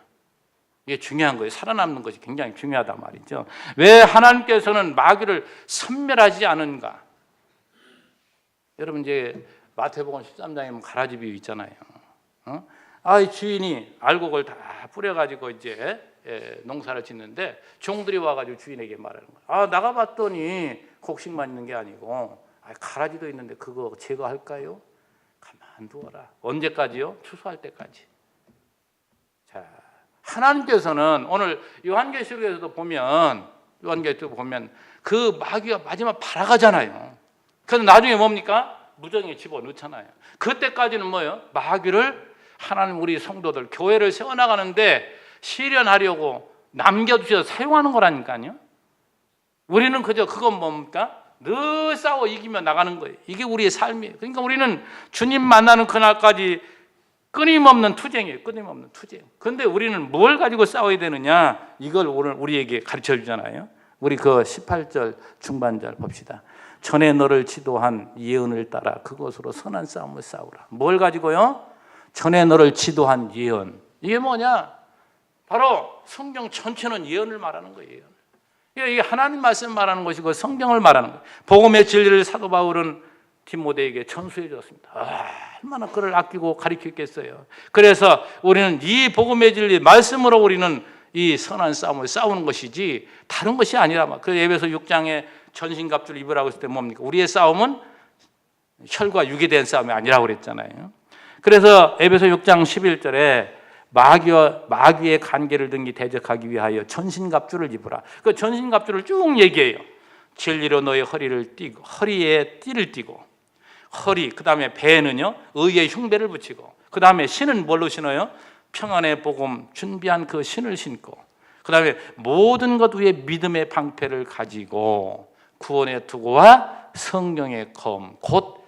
이게 중요한 거예요. 살아남는 것이 굉장히 중요하단 말이죠. 왜 하나님께서는 마귀를 섬멸하지 않은가? 여러분 이제 마태복음 13장에 보면 가라지 비유 있잖아요. 주인이 알곡을 다 뿌려가지고 이제 농사를 짓는데 종들이 와가지고 주인에게 말하는 거예요. 나가봤더니 곡식만 있는 게 아니고 가라지도 있는데 그거 제거할까요? 가만두어라. 언제까지요? 추수할 때까지. 하나님께서는 오늘 요한계시록에서도 보면 그 마귀가 마지막 발아가잖아요. 그래서 나중에 뭡니까? 무정에 집어넣잖아요. 그때까지는 뭐예요? 마귀를 하나님 우리 성도들 교회를 세워나가는데 실현하려고 남겨두셔서 사용하는 거라니까요. 우리는 그저 그건 뭡니까? 늘 싸워 이기며 나가는 거예요. 이게 우리의 삶이에요. 그러니까 우리는 주님 만나는 그날까지 끊임없는 투쟁이에요. 끊임없는 투쟁. 그런데 우리는 뭘 가지고 싸워야 되느냐? 이걸 오늘 우리에게 가르쳐 주잖아요. 우리 그 18절 중반절 봅시다. 전에 너를 지도한 예언을 따라 그것으로 선한 싸움을 싸우라. 뭘 가지고요? 전에 너를 지도한 예언. 이게 뭐냐? 바로 성경 전체는 예언을 말하는 거예요. 이게 하나님 말씀 말하는 것이고 성경을 말하는 거예요. 복음의 진리를 사도 바울은 디모데에게 전수해 줬습니다. 얼마나 그를 아끼고 가르쳤겠어요. 그래서 우리는 이 복음의 진리 말씀으로 우리는 이 선한 싸움을 싸우는 것이지 다른 것이 아니라. 그 에베소 6장에 전신갑주를 입으라고 했을 때 뭡니까? 우리의 싸움은 혈과 육에 대한 싸움이 아니라고 그랬잖아요. 그래서 에베소 6장 11절에 마귀의 관계를 등기 대적하기 위하여 전신갑주를 입으라. 그 전신갑주를 쭉 얘기해요. 진리로 너의 허리를 띠고, 허리에 띠를 띠고, 허리, 그 다음에 배는요 의의 흉배를 붙이고, 그 다음에 신은 뭘로 신어요? 평안의 복음 준비한 그 신을 신고, 그 다음에 모든 것 위에 믿음의 방패를 가지고 구원의 투구와 성령의 검, 곧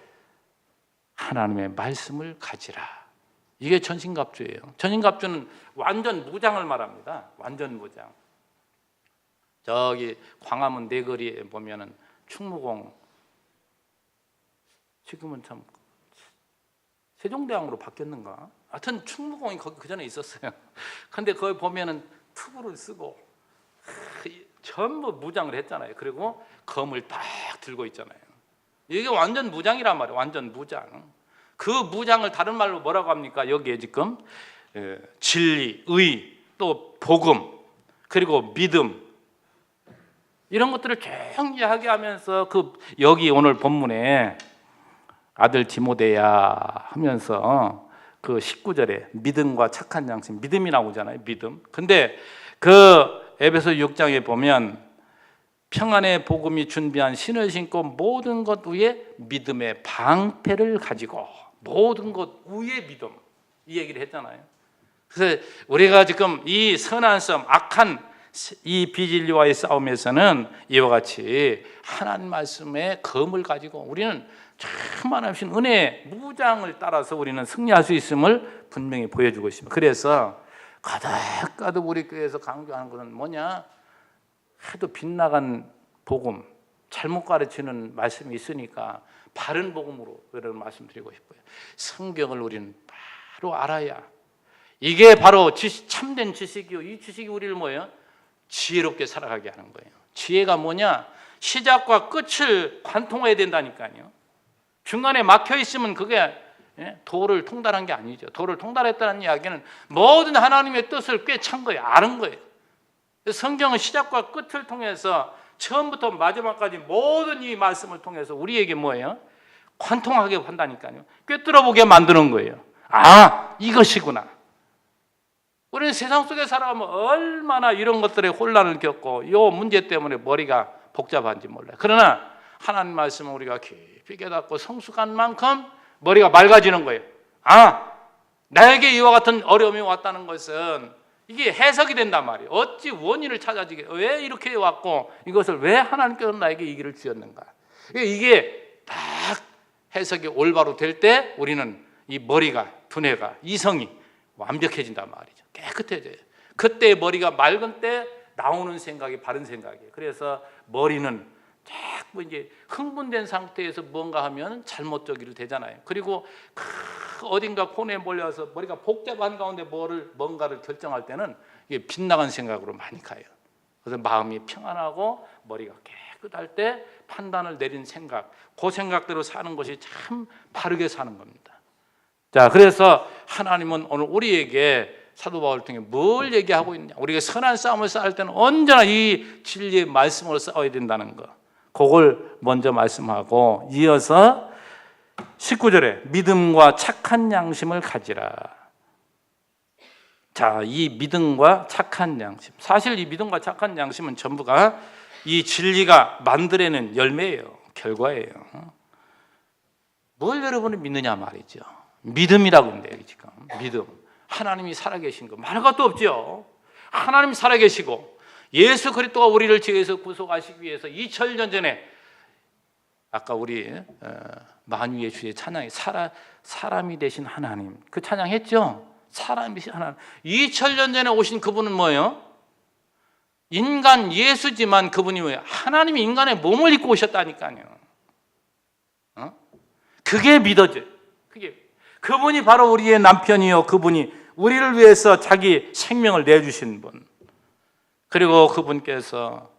하나님의 말씀을 가지라. 이게 전신갑주예요. 전신갑주는 완전 무장을 말합니다. 완전 무장. 저기 광화문 내거리에 보면은 충무공, 지금은 참 세종대왕으로 바뀌었는가? 하여튼 충무공이 거기 그 전에 있었어요. 근데 거기 보면은 투구를 쓰고 전부 무장을 했잖아요. 그리고 검을 딱 들고 있잖아요. 이게 완전 무장이란 말이에요. 완전 무장. 그 무장을 다른 말로 뭐라고 합니까? 여기에 지금 진리, 의, 또 복음, 그리고 믿음, 이런 것들을 경계하게 하면서 여기 오늘 본문에 아들 디모데야 하면서 그 19절에 믿음과 착한 양심, 믿음이 나오잖아요. 믿음. 근데 그 에베소 6장에 보면 평안의 복음이 준비한 신을 신고 모든 것 위에 믿음의 방패를 가지고, 모든 것 위에 믿음, 이 얘기를 했잖아요. 그래서 우리가 지금 이 선한 싸움, 악한 이 비진리와의 싸움에서는 이와 같이 하나님 말씀의 검을 가지고 우리는 충만하신 은혜의 무장을 따라서 우리는 승리할 수 있음을 분명히 보여주고 있습니다. 그래서 가득가득 우리 교회에서 강조하는 것은 뭐냐? 하도 빗나간 복음, 잘못 가르치는 말씀이 있으니까 바른 복음으로 여러분 말씀드리고 싶어요. 성경을 우리는 바로 알아야, 이게 바로 참된 지식이요. 이 지식이 우리를 뭐예요? 지혜롭게 살아가게 하는 거예요. 지혜가 뭐냐? 시작과 끝을 관통해야 된다니까요. 중간에 막혀 있으면 그게 도를 통달한 게 아니죠. 도를 통달했다는 이야기는 모든 하나님의 뜻을 꿰찬 거예요. 아는 거예요. 성경은 시작과 끝을 통해서 처음부터 마지막까지 모든 이 말씀을 통해서 우리에게 뭐예요? 관통하게 한다니까요. 꿰뚫어보게 만드는 거예요. 아, 이것이구나. 우리는 세상 속에 살아가면 얼마나 이런 것들에 혼란을 겪고 이 문제 때문에 머리가 복잡한지 몰라요. 그러나 하나님 말씀은 우리가 깊이 깨닫고 성숙한 만큼 머리가 맑아지는 거예요. 아, 나에게 이와 같은 어려움이 왔다는 것은 이게 해석이 된단 말이에요. 어찌 원인을 찾아지게, 왜 이렇게 왔고 이것을 왜 하나님께서 나에게 이 길을 주셨는가. 이게 딱 해석이 올바로 될 때 우리는 이 머리가, 두뇌가, 이성이 완벽해진단 말이죠. 깨끗해져요. 그때 머리가 맑은 때 나오는 생각이 바른 생각이에요. 그래서 머리는 자꾸 이제 흥분된 상태에서 뭔가 하면 잘못적으로 되잖아요. 그리고 어딘가 코너에 몰려서 머리가 복잡한 가운데 뭔가를 결정할 때는 이게 빗나간 생각으로 많이 가요. 그래서 마음이 평안하고 머리가 깨끗할 때 판단을 내린 생각, 그 생각대로 사는 것이 참 바르게 사는 겁니다. 자, 그래서 하나님은 오늘 우리에게 사도 바울을 통해 뭘 얘기하고 있냐? 우리가 선한 싸움을 싸울 때는 언제나 이 진리의 말씀으로 싸워야 된다는 거. 그걸 먼저 말씀하고 이어서 19절에 믿음과 착한 양심을 가지라. 자, 이 믿음과 착한 양심. 사실 이 믿음과 착한 양심은 전부가 이 진리가 만들어내는 열매예요. 결과예요. 뭘 여러분이 믿느냐 말이죠. 믿음이라고 하는데요, 지금. 믿음. 하나님이 살아계신 거 말할 것도 없죠. 하나님이 살아계시고 예수 그리스도가 우리를 죄에서 구속하시기 위해서 2000년 전에 아까 우리 만유의 주의 찬양이 사람이 되신 하나님 그 찬양했죠. 사람이 되신 하나님 2000년 전에 오신 그분은 뭐예요? 인간 예수지만 그분이 뭐예요? 하나님이 인간의 몸을 입고 오셨다니까요. 그게 믿어져요. 그분이 바로 우리의 남편이요, 그분이 우리를 위해서 자기 생명을 내주신 분. 그리고 그분께서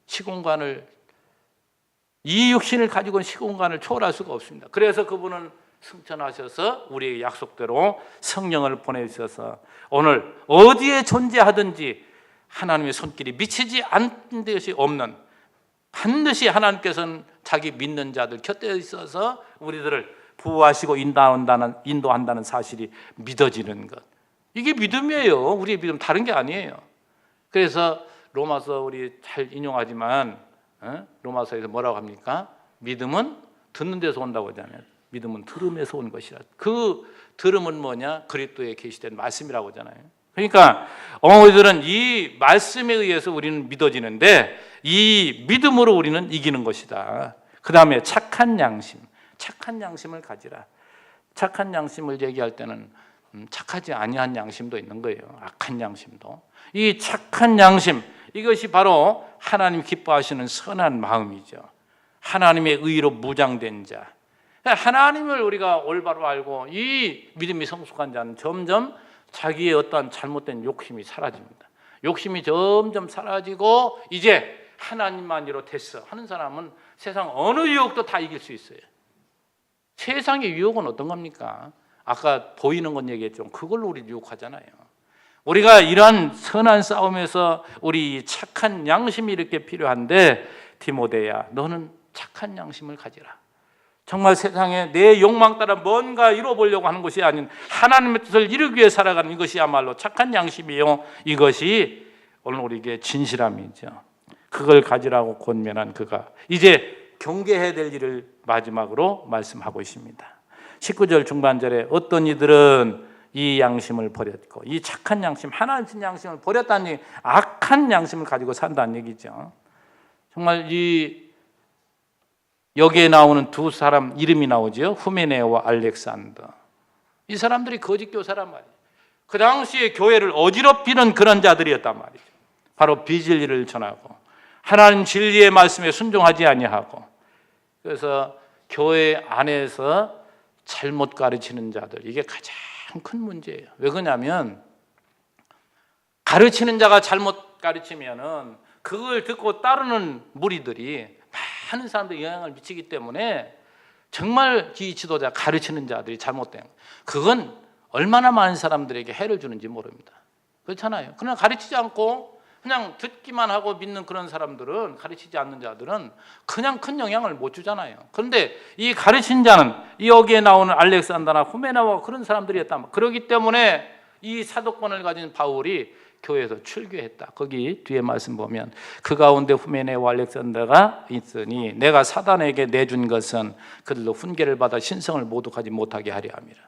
시공간을 이 육신을 가지고는 시공간을 초월할 수가 없습니다. 그래서 그분은 승천하셔서 우리의 약속대로 성령을 보내주셔서 오늘 어디에 존재하든지 하나님의 손길이 미치지 않는 것이 없는 반드시 하나님께서는 자기 믿는 자들 곁에 있어서 우리들을 보호하시고 인도한다는 사실이 믿어지는 것. 이게 믿음이에요. 우리의 믿음 다른 게 아니에요. 그래서 로마서 우리 잘 인용하지만 로마서에서 뭐라고 합니까? 믿음은 듣는 데서 온다고 하잖아요. 믿음은 들음에서 온 것이라. 그 들음은 뭐냐? 그리스도에 계시된 말씀이라고 하잖아요. 그러니까 우리들은 이 말씀에 의해서 우리는 믿어지는데 이 믿음으로 우리는 이기는 것이다. 그 다음에 착한 양심. 착한 양심을 가지라. 착한 양심을 얘기할 때는 착하지 아니한 양심도 있는 거예요. 악한 양심도. 이 착한 양심, 이것이 바로 하나님 기뻐하시는 선한 마음이죠. 하나님의 의로 무장된 자. 하나님을 우리가 올바로 알고 이 믿음이 성숙한 자는 점점 자기의 어떠한 잘못된 욕심이 사라집니다. 욕심이 점점 사라지고 이제 하나님만이로 됐어 하는 사람은 세상 어느 유혹도 다 이길 수 있어요. 세상의 유혹은 어떤 겁니까? 아까 보이는 건 얘기했죠. 그걸로 우리 유혹하잖아요. 우리가 이러한 선한 싸움에서 우리 착한 양심이 이렇게 필요한데 디모데야, 너는 착한 양심을 가지라. 정말 세상에 내 욕망 따라 뭔가 이뤄보려고 하는 것이 아닌 하나님의 뜻을 이루기 위해 살아가는 이것이야말로 착한 양심이요. 이것이 오늘 우리에게 진실함이죠. 그걸 가지라고 권면한 그가 이제 경계해야 될 일을 마지막으로 말씀하고 있습니다. 19절 중반절에 어떤 이들은 이 양심을 버렸고 이 착한 양심, 하나님 신 양심을 버렸다는 얘기, 악한 양심을 가지고 산다는 얘기죠. 정말 여기에 나오는 두 사람 이름이 나오죠. 후메네오와 알렉산더. 이 사람들이 거짓 교사란 말이에요. 그 당시에 교회를 어지럽히는 그런 자들이었단 말이죠. 바로 비진리를 전하고 하나님 진리의 말씀에 순종하지 아니하고, 그래서 교회 안에서 잘못 가르치는 자들, 이게 가장 큰 문제예요. 왜 그러냐면 가르치는 자가 잘못 가르치면은 그걸 듣고 따르는 무리들이 많은 사람들이 영향을 미치기 때문에 정말 이 지도자 가르치는 자들이 잘못된, 그건 얼마나 많은 사람들에게 해를 주는지 모릅니다. 그렇잖아요. 그러나 가르치지 않고 그냥 듣기만 하고 믿는 그런 사람들은, 가르치지 않는 자들은 그냥 큰 영향을 못 주잖아요. 그런데 이 가르친 자는 여기에 나오는 알렉산더나 후메나와 그런 사람들이었다. 그렇기 때문에 이 사도권을 가진 바울이 교회에서 출교했다. 거기 뒤에 말씀 보면 그 가운데 후메네와 알렉산더가 있으니 내가 사단에게 내준 것은 그들로 훈계를 받아 신성을 모독하지 못하게 하려 함이라.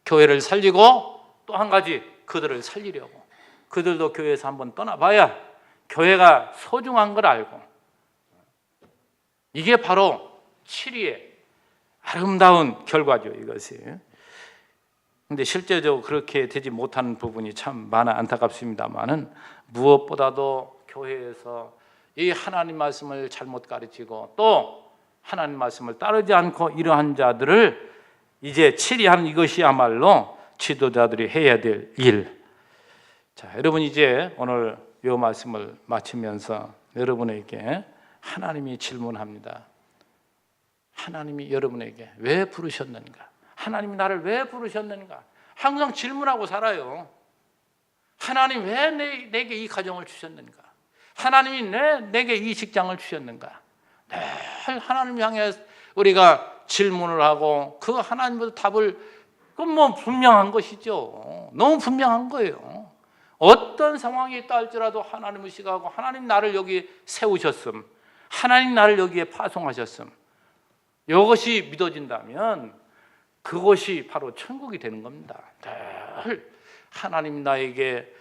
교회를 살리고 또 한 가지 그들을 살리려고, 그들도 교회에서 한번 떠나봐야 교회가 소중한 걸 알고, 이게 바로 7위의 아름다운 결과죠, 이것이. 근데 실제적으로 그렇게 되지 못하는 부분이 참 많아 안타깝습니다만은, 무엇보다도 교회에서 이 하나님 말씀을 잘못 가르치고 또 하나님 말씀을 따르지 않고 이러한 자들을 이제 치리하는 이것이야말로 지도자들이 해야 될 일. 자, 여러분 이제 오늘 이 말씀을 마치면서 여러분에게 하나님이 질문합니다. 하나님이 여러분에게 왜 부르셨는가? 하나님이 나를 왜 부르셨는가? 항상 질문하고 살아요. 하나님 왜 내게 이 가정을 주셨는가? 하나님이 왜 내게 이 직장을 주셨는가? 늘 하나님 향해 우리가 질문을 하고 그 하나님부터 답을, 그건 뭐 분명한 것이죠. 너무 분명한 거예요. 어떤 상황이 있다 할지라도 하나님을 의식하고 하나님 나를 여기 세우셨음, 하나님 나를 여기에 파송하셨음, 이것이 믿어진다면 그것이 바로 천국이 되는 겁니다. 늘 하나님 나에게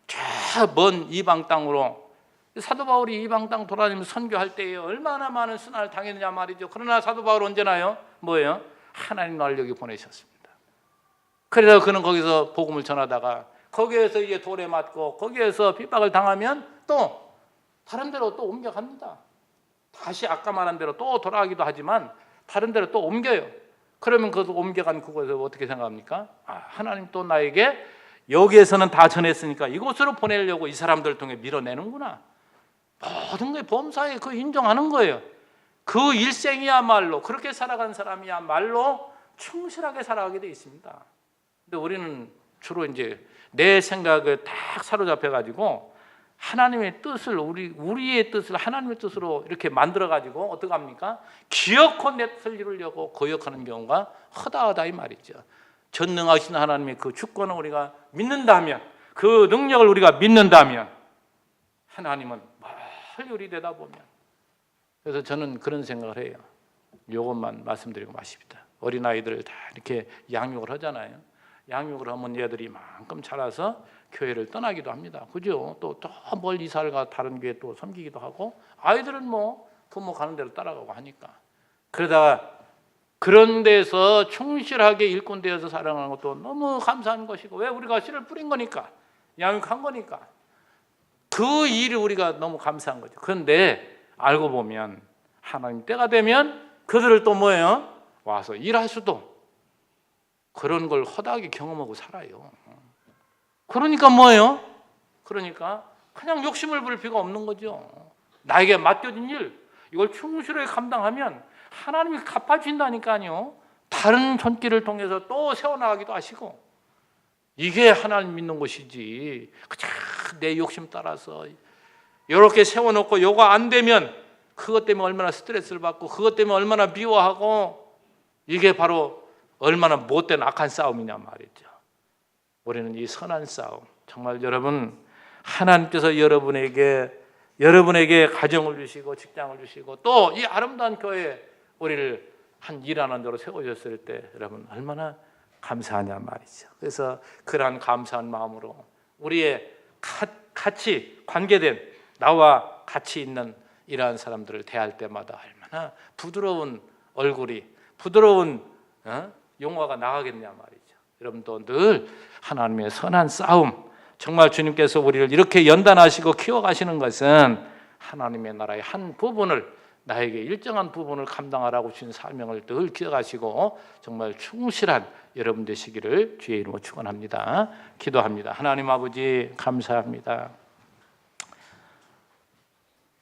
저 먼 이방 땅으로, 사도 바울이 이방 땅 돌아다니면서 선교할 때에 얼마나 많은 순환을 당했느냐 말이죠. 그러나 사도 바울 언제나요? 뭐예요? 하나님 나를 여기 보내셨습니다. 그래서 그는 거기서 복음을 전하다가 거기에서 이제 돌에 맞고 거기에서 핍박을 당하면 또 다른 데로 또 옮겨갑니다. 다시 아까 말한 대로 또 돌아가기도 하지만 다른 데로 또 옮겨요. 그러면 그 옮겨간 그곳에서 어떻게 생각합니까? 하나님 또 나에게 여기에서는 다 전했으니까 이곳으로 보내려고 이 사람들을 통해 밀어내는구나. 모든 게 범사에 그 인정하는 거예요. 그 일생이야말로 그렇게 살아간 사람이야말로 충실하게 살아가게 돼 있습니다. 근데 우리는 주로 이제 내 생각을 딱 사로잡혀 가지고 하나님의 뜻을 우리의 뜻을 하나님의 뜻으로 이렇게 만들어 가지고 어떻게 합니까? 기어코 내 뜻을 이루려고 거역하는 경우가 허다하다 이 말이죠. 전능하신 하나님의 그 주권을 우리가 믿는다면, 그 능력을 우리가 믿는다면 하나님은 멀리 우리 내다보면, 그래서 저는 그런 생각을 해요. 이것만 말씀드리고 마십니다. 어린아이들을 다 이렇게 양육을 하잖아요. 양육을 하면 얘들이 만큼 자라서 교회를 떠나기도 합니다. 그죠? 또 멀 이사를 가 다른 교회 또 섬기기도 하고, 아이들은 뭐 부모 가는 대로 따라가고 하니까. 그러다가 그런 데서 충실하게 일꾼 되어서 살아가는 것도 너무 감사한 것이고, 왜? 우리가 씨를 뿌린 거니까, 양육한 거니까. 그 일을 우리가 너무 감사한 거죠. 그런데 알고 보면 하나님 때가 되면 그들을 또 뭐예요? 와서 일할 수도, 그런 걸 허다하게 경험하고 살아요. 그러니까 뭐예요? 그러니까 그냥 욕심을 부릴 필요가 없는 거죠. 나에게 맡겨진 일, 이걸 충실하게 감당하면 하나님이 갚아주신다니까요. 다른 손길을 통해서 또 세워나가기도 하시고. 이게 하나님 믿는 것이지, 그냥 내 욕심 따라서 이렇게 세워놓고 요거 안 되면 그것 때문에 얼마나 스트레스를 받고 그것 때문에 얼마나 미워하고, 이게 바로 얼마나 못된 악한 싸움이냐 말이죠. 우리는 이 선한 싸움, 정말 여러분, 하나님께서 여러분에게 가정을 주시고 직장을 주시고 또 이 아름다운 교회에 우리를 한 일하는 데로 세워줬을 때 여러분 얼마나 감사하냐 말이죠. 그래서 그러한 감사한 마음으로 우리의 같이 관계된, 나와 같이 있는 이러한 사람들을 대할 때마다 얼마나 부드러운 얼굴이, 부드러운 용화가 나가겠냐 말이죠. 여러분도 늘 하나님의 선한 싸움, 정말 주님께서 우리를 이렇게 연단하시고 키워가시는 것은 하나님의 나라의 한 부분을, 나에게 일정한 부분을 감당하라고 주신 사명을 늘 기억하시고 정말 충실한 여러분 되시기를 주의 이름으로 축원합니다. 기도합니다. 하나님 아버지, 감사합니다.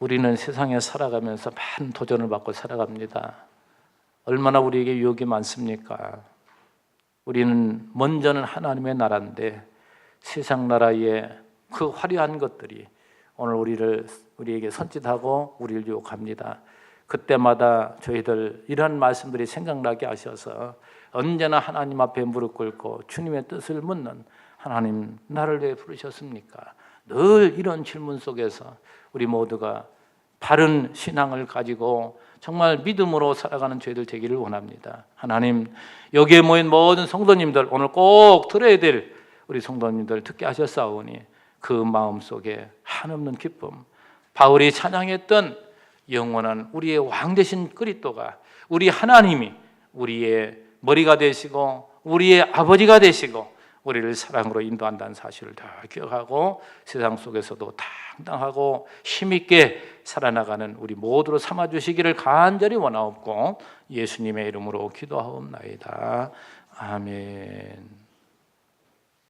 우리는 세상에 살아가면서 많은 도전을 받고 살아갑니다. 얼마나 우리에게 유혹이 많습니까? 우리는 먼저는 하나님의 나라인데 세상 나라의 그 화려한 것들이 오늘 우리에게 선짓하고 우리를 유혹합니다. 그때마다 저희들 이런 말씀들이 생각나게 하셔서 언제나 하나님 앞에 무릎 꿇고 주님의 뜻을 묻는, 하나님 나를 왜 부르셨습니까? 늘 이런 질문 속에서 우리 모두가 바른 신앙을 가지고 정말 믿음으로 살아가는 저희들 되기를 원합니다. 하나님, 여기에 모인 모든 성도님들, 오늘 꼭 들어야 될 우리 성도님들 듣게 하셨사오니 그 마음속에 한없는 기쁨, 바울이 찬양했던 영원한 우리의 왕 되신 그리스도가, 우리 하나님이 우리의 머리가 되시고 우리의 아버지가 되시고 우리를 사랑으로 인도한다는 사실을 다 기억하고 세상 속에서도 당당하고 힘있게 살아나가는 우리 모두로 삼아주시기를 간절히 원하옵고 예수님의 이름으로 기도하옵나이다. 아멘.